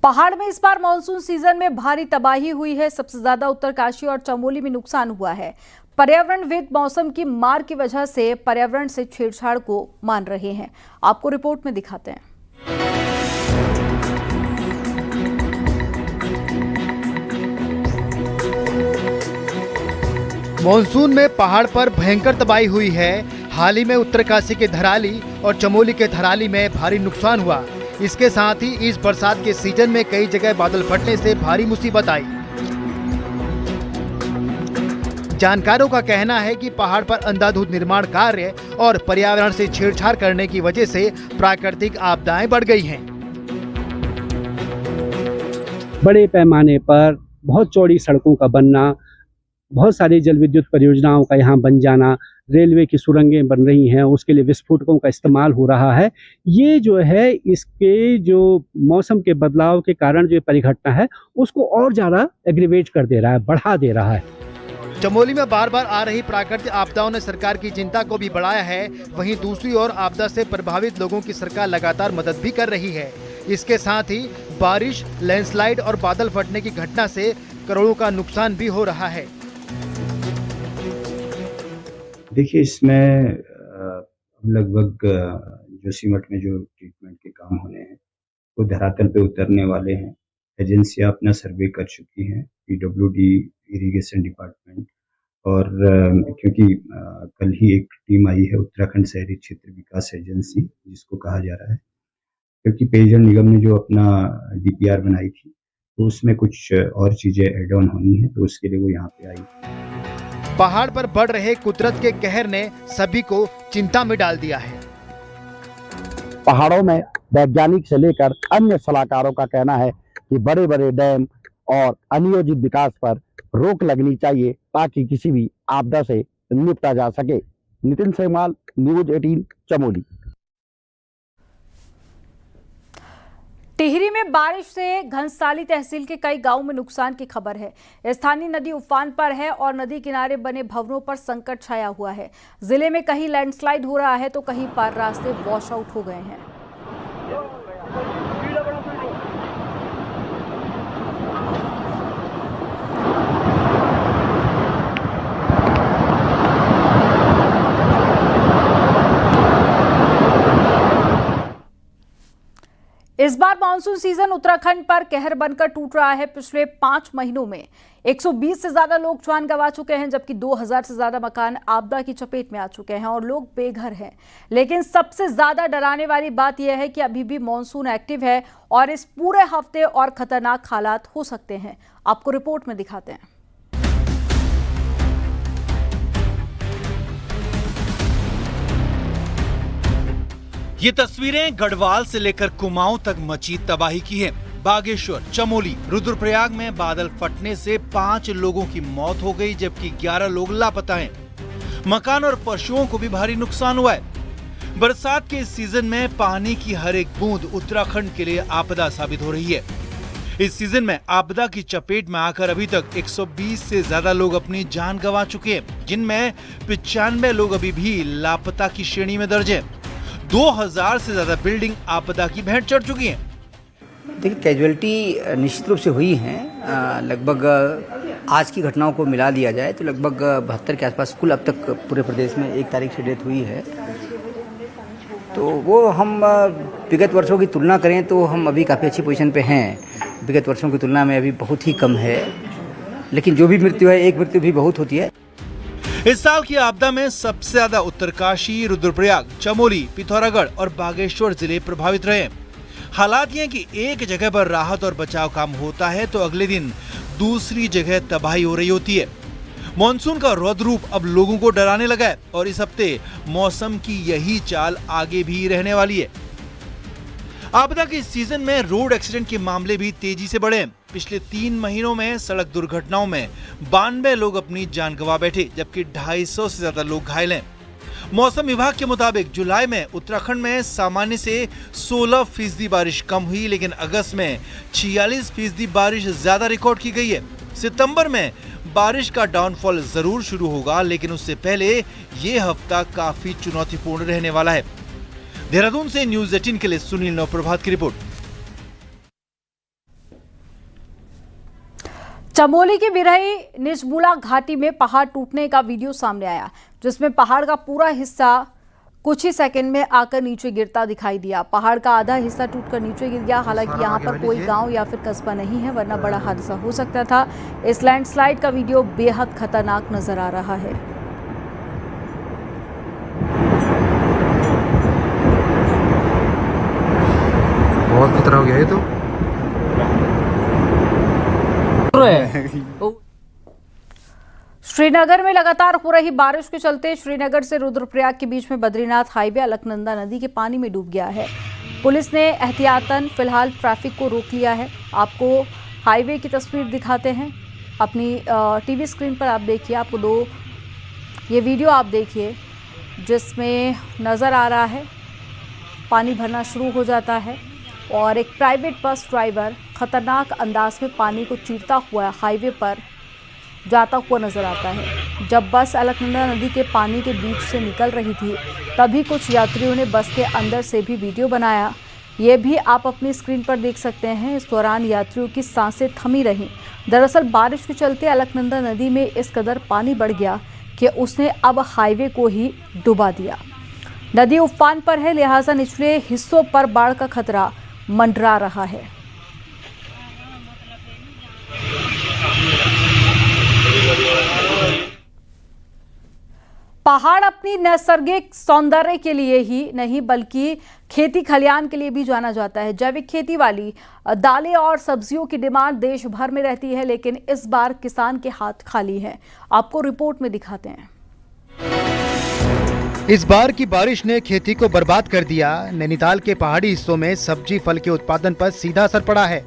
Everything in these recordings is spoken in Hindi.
पहाड़ में इस बार मानसून सीजन में भारी तबाही हुई है। सबसे ज्यादा उत्तरकाशी और चमोली में नुकसान हुआ है। पर्यावरणविद मौसम की मार की वजह से पर्यावरण से छेड़छाड़ को मान रहे हैं। आपको रिपोर्ट में दिखाते हैं। मानसून में पहाड़ पर भयंकर तबाही हुई है। हाल ही में उत्तरकाशी के धराली और चमोली के धराली में भारी नुकसान हुआ। इसके साथ ही इस बरसात के सीजन में कई जगह बादल फटने से भारी मुसीबत आई। जानकारों का कहना है कि पहाड़ पर अंधाधुंध निर्माण कार्य और पर्यावरण से छेड़छाड़ करने की वजह से प्राकृतिक आपदाएं बढ़ गई हैं। बड़े पैमाने पर बहुत चौड़ी सड़कों का बनना, बहुत सारी जल विद्युत परियोजनाओं का यहाँ बन जाना, रेलवे की सुरंगें बन रही हैं, उसके लिए विस्फोटकों का इस्तेमाल हो रहा है। ये जो है इसके जो मौसम के बदलाव के कारण जो परिघटना है उसको और ज़्यादा एग्रीवेट कर दे रहा है, बढ़ा दे रहा है। चमोली में बार बार आ रही प्राकृतिक आपदाओं ने सरकार की चिंता को भी बढ़ाया है। वहीं दूसरी ओर आपदा से प्रभावित लोगों की सरकार लगातार मदद भी कर रही है। इसके साथ ही बारिश, लैंडस्लाइड और बादल फटने की घटना से करोड़ों का नुकसान भी हो रहा है। देखिए, इसमें लगभग जोशीमठ में जो ट्रीटमेंट के काम होने हैं वो धरातल पे उतरने वाले हैं। एजेंसियां अपना सर्वे कर चुकी हैं, पीडब्ल्यूडी, इरिगेशन डिपार्टमेंट, और क्योंकि कल ही एक टीम आई है उत्तराखंड शहरी क्षेत्र विकास एजेंसी जिसको कहा जा रहा है, क्योंकि पेयजल निगम ने जो अपना डीपीआर बनाई थी तो उसमें कुछ और चीजें एड ऑन होनी है, तो उसके लिए वो यहाँ पे आई। पहाड़ पर बढ़ रहे कुदरत के कहर ने सभी को चिंता में डाल दिया है। पहाड़ों में वैज्ञानिक से लेकर अन्य सलाहकारों का कहना है कि बड़े बड़े डैम और अनियोजित विकास पर रोक लगनी चाहिए ताकि किसी भी आपदा से निपटा जा सके। नितिन सेमवाल, न्यूज 18, चमोली। टिहरी में बारिश से घनसाली तहसील के कई गांवों में नुकसान की खबर है। स्थानीय नदी उफान पर है और नदी किनारे बने भवनों पर संकट छाया हुआ है। जिले में कहीं लैंडस्लाइड हो रहा है तो कहीं पर रास्ते वॉश आउट हो गए हैं। इस बार मानसून सीजन उत्तराखंड पर कहर बनकर टूट रहा है। पिछले 5 महीनों में 120 से ज्यादा लोग जान गंवा चुके हैं, जबकि 2000 से ज्यादा मकान आपदा की चपेट में आ चुके हैं और लोग बेघर हैं। लेकिन सबसे ज्यादा डराने वाली बात यह है कि अभी भी मानसून एक्टिव है और इस पूरे हफ्ते और खतरनाक हालात हो सकते हैं। आपको रिपोर्ट में दिखाते हैं। ये तस्वीरें गढ़वाल से लेकर कुमाऊं तक मची तबाही की हैं। बागेश्वर, चमोली, रुद्रप्रयाग में बादल फटने से 5 लोगों की मौत हो गई, जबकि 11 लोग लापता हैं। मकान और पशुओं को भी भारी नुकसान हुआ है। बरसात के इस सीजन में पानी की हर एक बूंद उत्तराखंड के लिए आपदा साबित हो रही है। इस सीजन में आपदा की चपेट में आकर अभी तक 120 से ज्यादा लोग अपनी जान गंवा चुके हैं, जिनमें 95 लोग अभी भी लापता की श्रेणी में दर्ज है। 2000 से ज्यादा बिल्डिंग आपदा की भेंट चढ़ चुकी हैं। देखिए, कैजुअलिटी निश्चित रूप से हुई हैं। लगभग आज की घटनाओं को मिला दिया जाए तो लगभग 72 के आसपास कुल अब तक पूरे प्रदेश में 1 तारीख से डेथ हुई है। तो वो हम विगत वर्षों की तुलना करें तो हम अभी काफ़ी अच्छी पोजीशन पे हैं। विगत वर्षों की तुलना में अभी बहुत ही कम है, लेकिन जो भी मृत्यु है, एक मृत्यु भी बहुत होती है। इस साल की आपदा में सबसे ज्यादा उत्तरकाशी, रुद्रप्रयाग, चमोली, पिथौरागढ़ और बागेश्वर जिले प्रभावित रहे। हालात ये कि एक जगह पर राहत और बचाव काम होता है तो अगले दिन दूसरी जगह तबाही हो रही होती है। मॉनसून का रौद्र रूप अब लोगों को डराने लगा है और इस हफ्ते मौसम की यही चाल आगे भी रहने वाली है। आपदा के सीजन में रोड एक्सीडेंट के मामले भी तेजी से बढ़े। पिछले 3 महीनों में सड़क दुर्घटनाओं में 92 लोग अपनी जान गंवा बैठे, जबकि 250 से ज्यादा लोग घायल हैं। मौसम विभाग के मुताबिक जुलाई में उत्तराखंड में सामान्य से 16% बारिश कम हुई, लेकिन अगस्त में 46% बारिश ज्यादा रिकॉर्ड की गई है। सितंबर में बारिश का डाउनफॉल जरूर शुरू होगा, लेकिन उससे पहले ये हफ्ता काफी चुनौतीपूर्ण रहने वाला है। देहरादून से न्यूज 18 के लिए सुनील नवप्रभात की रिपोर्ट। चमोली की बिरही निजमुला घाटी में पहाड़ टूटने का वीडियो सामने आया, जिसमें पहाड़ का पूरा हिस्सा कुछ ही सेकंड में आकर नीचे गिरता दिखाई दिया। पहाड़ का आधा हिस्सा टूटकर नीचे गिर गया। हालांकि यहाँ पर कोई गांव या फिर कस्बा नहीं है, वरना बड़ा हादसा हो सकता था। इस लैंडस्लाइड का वीडियो बेहद खतरनाक नजर आ रहा है। बहुत खतरा हो गया ये तो। श्रीनगर में लगातार हो रही बारिश के चलते श्रीनगर से रुद्रप्रयाग के बीच में बद्रीनाथ हाईवे अलकनंदा नदी के पानी में डूब गया है। पुलिस ने एहतियातन फिलहाल ट्रैफिक को रोक लिया है। आपको हाईवे की तस्वीर दिखाते हैं अपनी टीवी स्क्रीन पर। आप देखिए, आपको ये वीडियो आप देखिए जिसमें नज़र आ रहा है पानी भरना शुरू हो जाता है और एक प्राइवेट बस ड्राइवर खतरनाक अंदाज में पानी को चीरता हुआ हाईवे पर जाता हुआ नजर आता है। जब बस अलकनंदा नदी के पानी के बीच से निकल रही थी, तभी कुछ यात्रियों ने बस के अंदर से भी वीडियो बनाया। ये भी आप अपनी स्क्रीन पर देख सकते हैं। इस दौरान यात्रियों की सांसें थमी रहीं। दरअसल बारिश के चलते अलकनंदा नदी में इस कदर पानी बढ़ गया कि उसने अब हाईवे को ही डुबा दिया। नदी उफान पर है, लिहाजा निचले हिस्सों पर बाढ़ का खतरा मंडरा रहा है। पहाड़ अपनी नैसर्गिक सौंदर्य के लिए ही नहीं बल्कि खेती खलियान के लिए भी जाना जाता है। जैविक खेती वाली दालें और सब्जियों की डिमांड देश भर में रहती है, लेकिन इस बार किसान के हाथ खाली हैं। आपको रिपोर्ट में दिखाते हैं। इस बार की बारिश ने खेती को बर्बाद कर दिया। नैनीताल के पहाड़ी हिस्सों में सब्जी फल के उत्पादन पर सीधा असर पड़ा है।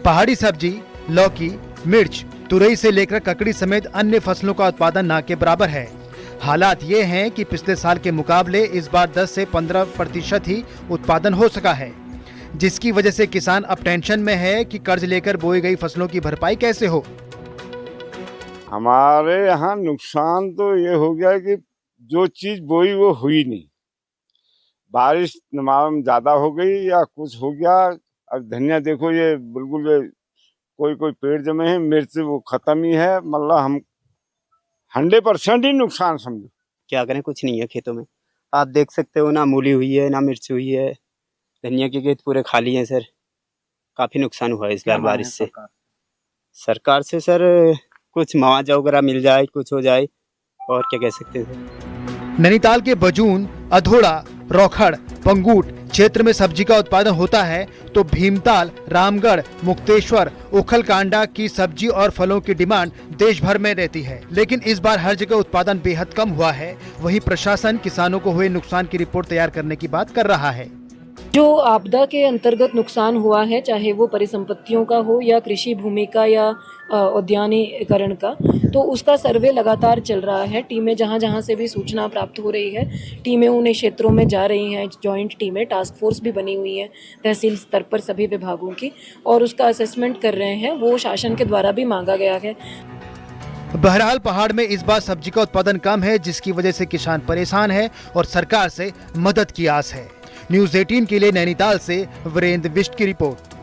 पहाड़ी सब्जी, लौकी, मिर्च, तुरई से लेकर ककड़ी समेत अन्य फसलों का उत्पादन ना के बराबर है। हालात ये हैं कि पिछले साल के मुकाबले इस बार 10 से 15% ही उत्पादन हो सका है, जिसकी वजह से किसान अब टेंशन में है कि कर्ज लेकर बोई गई फसलों की भरपाई कैसे हो। हमारे यहाँ नुकसान तो ये हो गया कि जो चीज बोई वो हुई नहीं। बारिश मालूम ज्यादा हो गई या कुछ हो गया। अब धनिया देखो, ये बिल्कुल कोई पेड़ जमे हैं, मिर्च वो खत्म ही है। मतलब हम 100% ही नुकसान समझो। क्या करें, कुछ नहीं है खेतों में। आप देख सकते हो, ना मूली हुई है ना मिर्च हुई है। धनिया के खेत पूरे खाली हैं सर। काफी नुकसान हुआ है इस बार बारिश से। सरकार से सर कुछ मुआवजा वगैरह मिल जाए, कुछ हो जाए, और क्या कह सकते हैं। नैनीताल के बजून, अधोड़ा, रौखड़, पंगूट क्षेत्र में सब्जी का उत्पादन होता है, तो भीमताल, रामगढ़, मुक्तेश्वर, ओखलकांडा की सब्जी और फलों की डिमांड देश भर में रहती है। लेकिन इस बार हर जगह उत्पादन बेहद कम हुआ है। वहीं प्रशासन किसानों को हुए नुकसान की रिपोर्ट तैयार करने की बात कर रहा है। जो आपदा के अंतर्गत नुकसान हुआ है, चाहे वो परिसंपत्तियों का हो या कृषि भूमि का या उद्यानीकरण का, तो उसका सर्वे लगातार चल रहा है। टीमें जहां जहां से भी सूचना प्राप्त हो रही है, टीमें उन क्षेत्रों में जा रही हैं। जॉइंट टीमें, टास्क फोर्स भी बनी हुई है तहसील स्तर पर सभी विभागों की, और उसका असेसमेंट कर रहे हैं। वो शासन के द्वारा भी मांगा गया है। बहरहाल पहाड़ में इस बार सब्जी का उत्पादन कम है, जिसकी वजह से किसान परेशान है और सरकार से मदद की आस है। न्यूज़ 18 के लिए नैनीताल से वीरेंद्र बिष्ट की रिपोर्ट।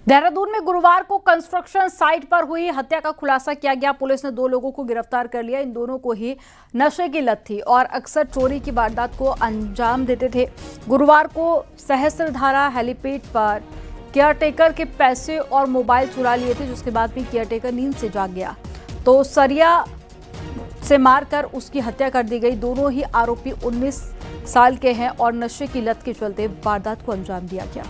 देहरादून में गुरुवार को कंस्ट्रक्शन साइट पर हुई हत्या का खुलासा किया गया। पुलिस ने 2 लोगों को गिरफ्तार कर लिया। इन दोनों को ही नशे की लत थी और अक्सर चोरी की वारदात को अंजाम देते थे। गुरुवार को सहस्त्रधारा हेलीपैड पर केयरटेकर के पैसे और मोबाइल चुरा लिए थे, जिसके बाद भी केयरटेकर नींद से जाग गया तो सरिया से मारकर उसकी हत्या कर दी गई। दोनों ही आरोपी 19 साल के हैं और नशे की लत के चलते वारदात को अंजाम दिया गया।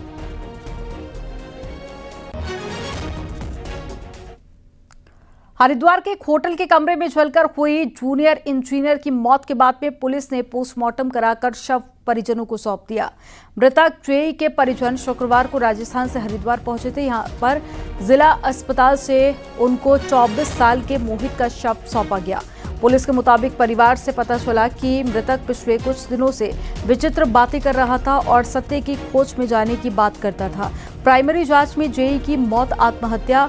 हरिद्वार के एक होटल के कमरे में जलकर हुई जूनियर इंजीनियर की मौत के बाद में पुलिस ने पोस्टमार्टम कराकर शव परिजनों को सौंप दिया। मृतक जेई के परिजन शुक्रवार को राजस्थान से हरिद्वार पहुंचे थे। यहां पर जिला अस्पताल से उनको 24 साल के मोहित का शव सौंपा गया। पुलिस के मुताबिक परिवार से पता चला कि मृतक पिछले कुछ दिनों से विचित्र बातें कर रहा था और सत्य की खोज में जाने की बात करता था। प्राइमरी जांच में जेई की मौत आत्महत्या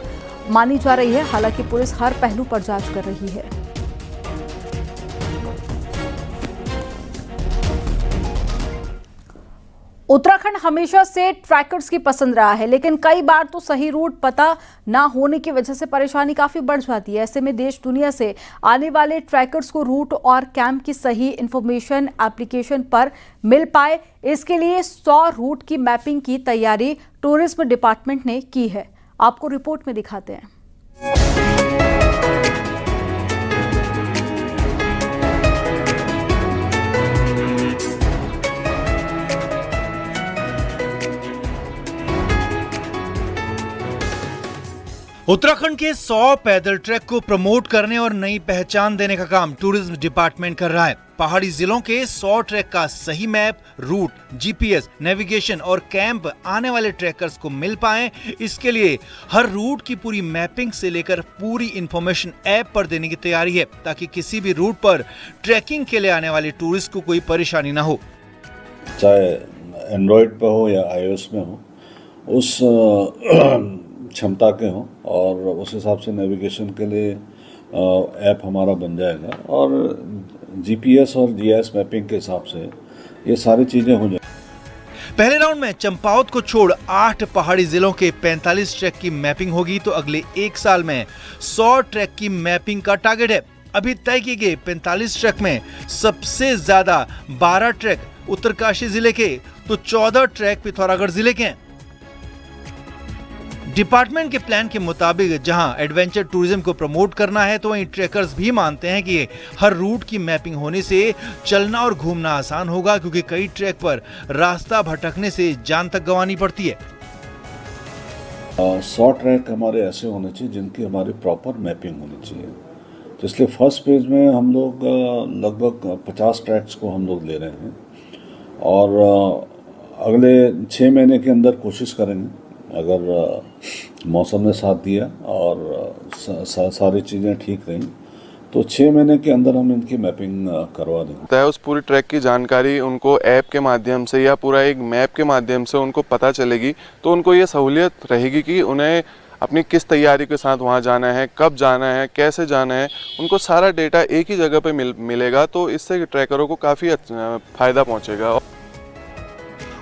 मानी जा रही है। हालांकि पुलिस हर पहलू पर जांच कर रही है। उत्तराखंड हमेशा से ट्रैकर्स की पसंद रहा है, लेकिन कई बार तो सही रूट पता ना होने की वजह से परेशानी काफी बढ़ जाती है। ऐसे में देश दुनिया से आने वाले ट्रैकर्स को रूट और कैंप की सही इंफॉर्मेशन एप्लीकेशन पर मिल पाए, इसके लिए 100 रूट की मैपिंग की तैयारी टूरिज्म डिपार्टमेंट ने की है। आपको रिपोर्ट में दिखाते हैं। उत्तराखंड के 100 पैदल ट्रैक को प्रमोट करने और नई पहचान देने का काम टूरिज्म डिपार्टमेंट कर रहा है। पहाड़ी जिलों के 100 ट्रैक का सही मैप, रूट, जीपीएस, नेविगेशन और कैंप आने वाले ट्रैकर्स को मिल पाए, इसके लिए हर रूट की पूरी मैपिंग से लेकर पूरी इंफॉर्मेशन ऐप पर देने की तैयारी है, ताकि किसी भी रूट पर ट्रैकिंग के लिए आने वाले टूरिस्ट को कोई परेशानी ना हो। चाहे एंड्रॉयड पे हो या आईओएस में हो, उस क्षमता के हों और उस हिसाब से नेविगेशन के लिए ऐप हमारा बन जाएगा और जीपीएस और जीआईएस मैपिंग के हिसाब से ये सारी चीजें हो जाएंगी। पहले राउंड में चंपावत को छोड़ 8 पहाड़ी जिलों के 45 ट्रैक की मैपिंग होगी, तो अगले 1 साल में 100 ट्रैक की मैपिंग का टारगेट है। अभी तय किए गए 45 ट्रैक में सबसे ज्यादा 12 ट्रैक उत्तरकाशी जिले के, तो 14 ट्रैक पिथौरागढ़ जिले के हैं। डिपार्टमेंट के प्लान के मुताबिक जहां एडवेंचर टूरिज्म को प्रमोट करना है, तो वहीं ट्रैकर्स भी मानते हैं कि हर रूट की मैपिंग होने से चलना और घूमना आसान होगा, क्योंकि कई ट्रैक पर रास्ता भटकने से जान तक गंवानी पड़ती है। 100 ट्रैक हमारे ऐसे होने चाहिए जिनकी हमारी प्रॉपर मैपिंग होनी चाहिए। तो इसलिए फर्स्ट फेज में हम लोग लगभग 50 ट्रैक्स को हम लोग ले रहे हैं और अगले 6 महीने के अंदर कोशिश करेंगे, अगर मौसम ने साथ दिया और सारी चीज़ें ठीक रहीं, तो 6 महीने के अंदर हम इनकी मैपिंग करवा देंगे। उस पूरी ट्रैक की जानकारी उनको ऐप के माध्यम से या पूरा एक मैप के माध्यम से उनको पता चलेगी, तो उनको ये सहूलियत रहेगी कि उन्हें अपनी किस तैयारी के साथ वहाँ जाना है, कब जाना है, कैसे जाना है, उनको सारा डेटा एक ही जगह पे मिलेगा। तो इससे ट्रैकरों को काफ़ी फायदा पहुँचेगा।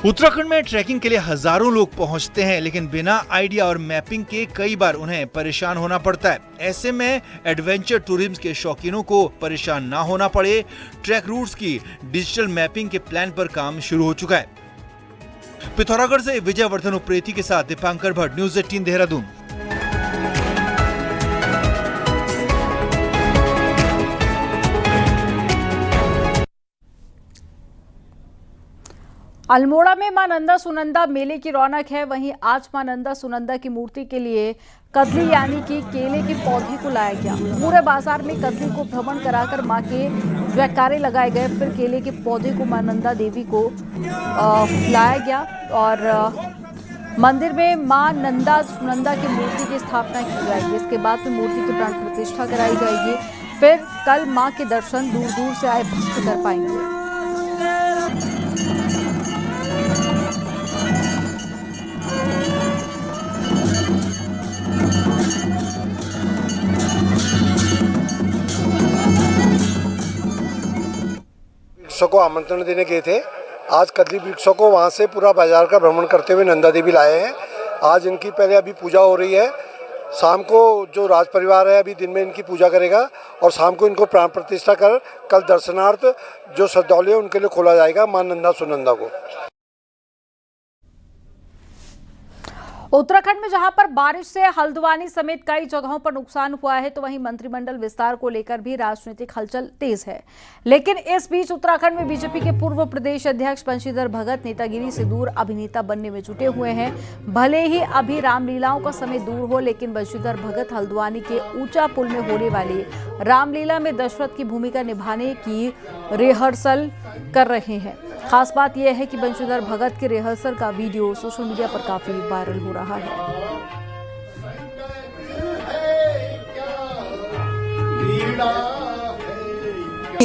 उत्तराखंड में ट्रैकिंग के लिए हजारों लोग पहुंचते हैं, लेकिन बिना आइडिया और मैपिंग के कई बार उन्हें परेशान होना पड़ता है। ऐसे में एडवेंचर टूरिज्म के शौकीनों को परेशान ना होना पड़े, ट्रैक रूट्स की डिजिटल मैपिंग के प्लान पर काम शुरू हो चुका है। पिथौरागढ़ से विजयवर्धन उप्रेती के साथ दीपांकर भट्ट, न्यूज़ 18 देहरादून। अल्मोड़ा में मां नंदा सुनंदा मेले की रौनक है। वहीं आज मां नंदा सुनंदा की मूर्ति के लिए कदली यानी कि केले के पौधे को लाया गया। पूरे बाजार में कदली को भ्रमण कराकर मां के जयकारे लगाए गए। फिर केले के पौधे को मां नंदा देवी को लाया गया और मंदिर में मां नंदा सुनंदा की मूर्ति की स्थापना की जाएगी। इसके बाद में मूर्ति की प्राण प्रतिष्ठा कराई जाएगी। फिर कल मां के दर्शन दूर दूर से आए भक्त कर पाएंगे। को आमंत्रण देने गए थे। आज कदली वृक्षों को वहाँ से पूरा बाजार का भ्रमण करते हुए नंदा देवी लाए हैं। आज इनकी पहले अभी पूजा हो रही है। शाम को जो राज परिवार है अभी दिन में इनकी पूजा करेगा और शाम को इनको प्राण प्रतिष्ठा कर कल दर्शनार्थ जो श्रद्धालु है उनके लिए खोला जाएगा मां नंदा सुनंदा को। उत्तराखंड में जहां पर बारिश से हल्द्वानी समेत कई जगहों पर नुकसान हुआ है, तो वहीं मंत्रिमंडल विस्तार को लेकर भी राजनीतिक हलचल तेज है। लेकिन इस बीच उत्तराखंड में बीजेपी के पूर्व प्रदेश अध्यक्ष बंशीधर भगत नेतागिरी से दूर अभिनेता बनने में जुटे हुए हैं। भले ही अभी रामलीलाओं का समय दूर हो, लेकिन बंशीधर भगत हल्द्वानी के ऊंचा पुल में होने वाली रामलीला में दशरथ की भूमिका निभाने की रिहर्सल कर रहे हैं। खास बात यह है कि बंशीधर भगत के रिहर्सल का वीडियो सोशल मीडिया पर काफी वायरल हो रहा है।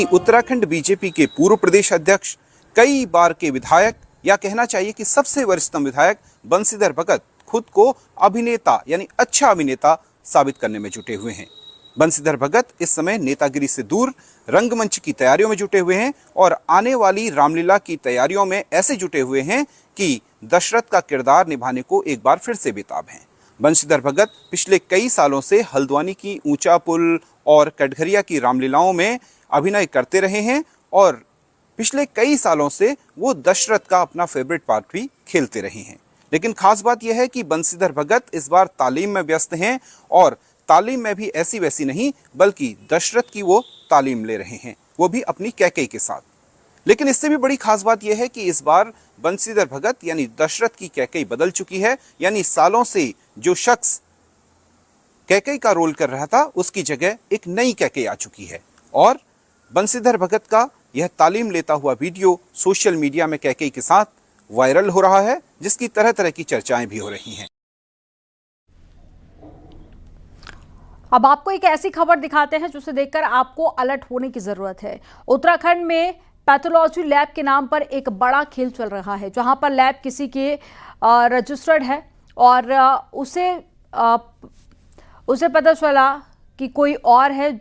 उत्तराखंड बीजेपी के पूर्व प्रदेश अध्यक्ष, कई बार के विधायक या कहना चाहिए कि सबसे वरिष्ठतम विधायक बंशीधर भगत खुद को अभिनेता यानी अच्छा अभिनेता साबित करने में जुटे हुए हैं। बंशीधर भगत इस समय नेतागिरी से दूर रंगमंच की तैयारियों में जुटे हुए हैं और आने वाली रामलीला की तैयारियों में ऐसे जुटे हुए हैं कि दशरथ का किरदार निभाने को एक बार फिर से बेताब हैं। बंशीधर भगत पिछले कई सालों से हल्द्वानी की ऊंचा पुल और कटघरिया की रामलीलाओं में अभिनय करते रहे हैं और पिछले कई सालों से वो दशरथ का अपना फेवरेट पार्ट भी खेलते रहे हैं। लेकिन खास बात यह है कि बंशीधर भगत इस बार तालीम में व्यस्त हैं और तालीम में भी ऐसी वैसी नहीं बल्कि दशरथ की वो तालीम ले रहे हैं, वो भी अपनी कैकेयी के साथ। लेकिन इससे भी बड़ी खास बात यह है कि इस बार बंशीधर भगत यानी दशरथ की कैकेयी बदल चुकी है, यानी सालों से जो शख्स कैकेयी का रोल कर रहा था उसकी जगह एक नई कैकेयी आ चुकी है और बंशीधर भगत का यह तालीम लेता हुआ वीडियो सोशल मीडिया में कैकेयी के साथ वायरल हो रहा है, जिसकी तरह तरह की चर्चाएं भी हो रही हैं। अब आपको एक ऐसी खबर दिखाते हैं जिसे देखकर आपको अलर्ट होने की जरूरत है। उत्तराखंड में पैथोलॉजी लैब के नाम पर एक बड़ा खेल चल रहा है, जहां पर लैब किसी के रजिस्टर्ड है और उसे पता चला कि कोई और है,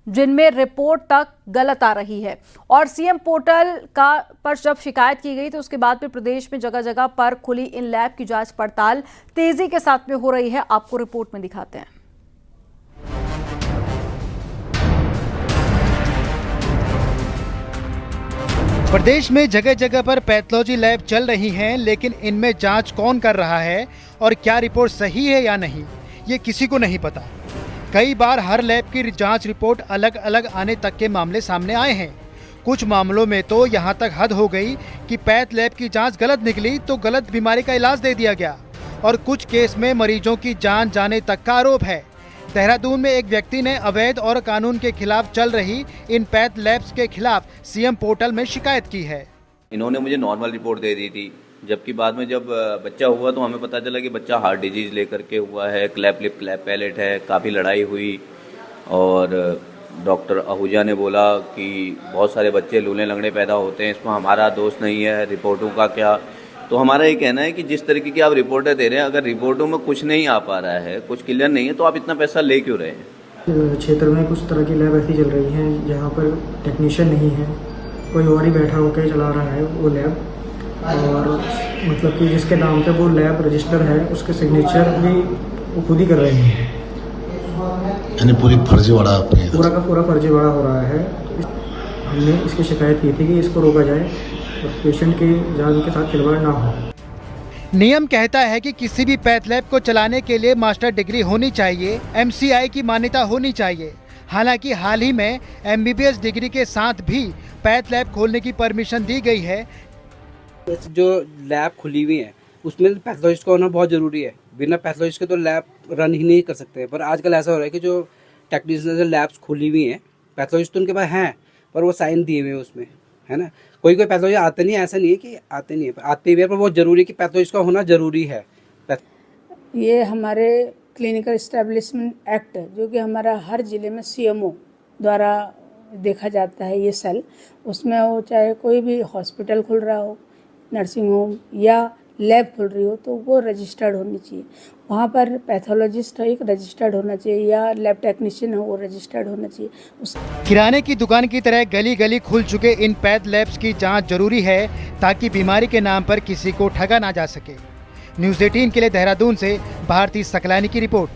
जिनमें रिपोर्ट तक गलत आ रही है। और सीएम पोर्टल पर जब शिकायत की गई तो उसके बाद में प्रदेश में जगह जगह पर खुली इन लैब की जांच पड़ताल तेजी के साथ में हो रही है। आपको रिपोर्ट में दिखाते हैं। प्रदेश में जगह जगह पर पैथोलॉजी लैब चल रही हैं, लेकिन इनमें जांच कौन कर रहा है और क्या रिपोर्ट सही है या नहीं, ये किसी को नहीं पता। कई बार हर लैब की जांच रिपोर्ट अलग अलग आने तक के मामले सामने आए हैं। कुछ मामलों में तो यहाँ तक हद हो गई कि पैथ लैब की जांच गलत निकली तो गलत बीमारी का इलाज दे दिया गया और कुछ केस में मरीजों की जान जाने तक का आरोप है। देहरादून में एक व्यक्ति ने अवैध और कानून के खिलाफ चल रही इन पैथ लैब्स के खिलाफ सीएम पोर्टल में शिकायत की है। इन्होंने मुझे नॉर्मल रिपोर्ट दे दी थी, जबकि बाद में जब बच्चा हुआ तो हमें पता चला कि बच्चा हार्ट डिजीज लेकर के हुआ है, क्लैप लिप क्लैप पैलेट है। काफ़ी लड़ाई हुई और डॉक्टर आहूजा ने बोला कि बहुत सारे बच्चे लूले लंगड़े पैदा होते हैं, इसमें हमारा दोष नहीं है, रिपोर्टों का क्या। तो हमारा ये कहना है कि जिस तरीके की आप रिपोर्टें दे रहे हैं, अगर रिपोर्टों में कुछ नहीं आ पा रहा है, कुछ क्लियर नहीं है, तो आप इतना पैसा ले क्यों रहे हैं। क्षेत्र में कुछ तरह की लैब ऐसी चल रही हैं जहाँ पर टेक्नीशियन नहीं है, कोई और ही बैठा होकर चला रहा है वो लैब, और मतलब कि जिसके नाम पे वो लैब रजिस्टर है उसके सिग्नेचर भी वो खुद ही कर रहे हैं, यानी पूरी फर्जीवाड़ा पूरा का पूरा फर्जीवाड़ा हो रहा है। हमने इसकी शिकायत की थी कि इसको रोका जाए और पेशेंट की जान के साथ खिलवाड़ ना हो। नियम कहता है कि किसी भी पैथ लैब को चलाने के लिए मास्टर डिग्री होनी चाहिए, एमसीआई की मान्यता होनी चाहिए। हालांकि हाल ही में एमबीबीएस डिग्री के साथ भी पैथ लैब खोलने की परमिशन दी गई है। जो लैब खुली हुई है उसमें पैथोलॉजिस्ट का होना बहुत ज़रूरी है, बिना पैथोलॉजिस्ट के तो लैब रन ही नहीं कर सकते। पर आजकल ऐसा हो रहा है कि जो टेक्नीशियन लैब्स खुली हुई हैं, पैथोलॉजिस्ट तो उनके पास हैं पर वो साइन दिए हुए हैं उसमें, है ना। कोई पैथोलॉजी आते नहीं है, ऐसा नहीं है कि आते नहीं है, आते हुए पर बहुत ज़रूरी है कि पैथोलॉजिस्ट का होना ज़रूरी है। ये हमारे क्लिनिकल इस्टेब्लिशमेंट एक्ट जो कि हमारा हर ज़िले में सीएमओ द्वारा देखा जाता है ये सेल, उसमें वो चाहे कोई भी हॉस्पिटल खुल रहा हो, नर्सिंग होम या लैब खुल रही हो तो वो रजिस्टर्ड होनी चाहिए। वहाँ पर पैथोलॉजिस्ट एक रजिस्टर्ड होना चाहिए या लैब टेक्नीशियन हो वो रजिस्टर्ड होना चाहिए। किराने की दुकान की तरह गली गली खुल चुके इन पैथ लैब्स की जांच जरूरी है ताकि बीमारी के नाम पर किसी को ठगा ना जा सके। न्यूज़ 18 के लिए देहरादून से भारती सकलानी की रिपोर्ट।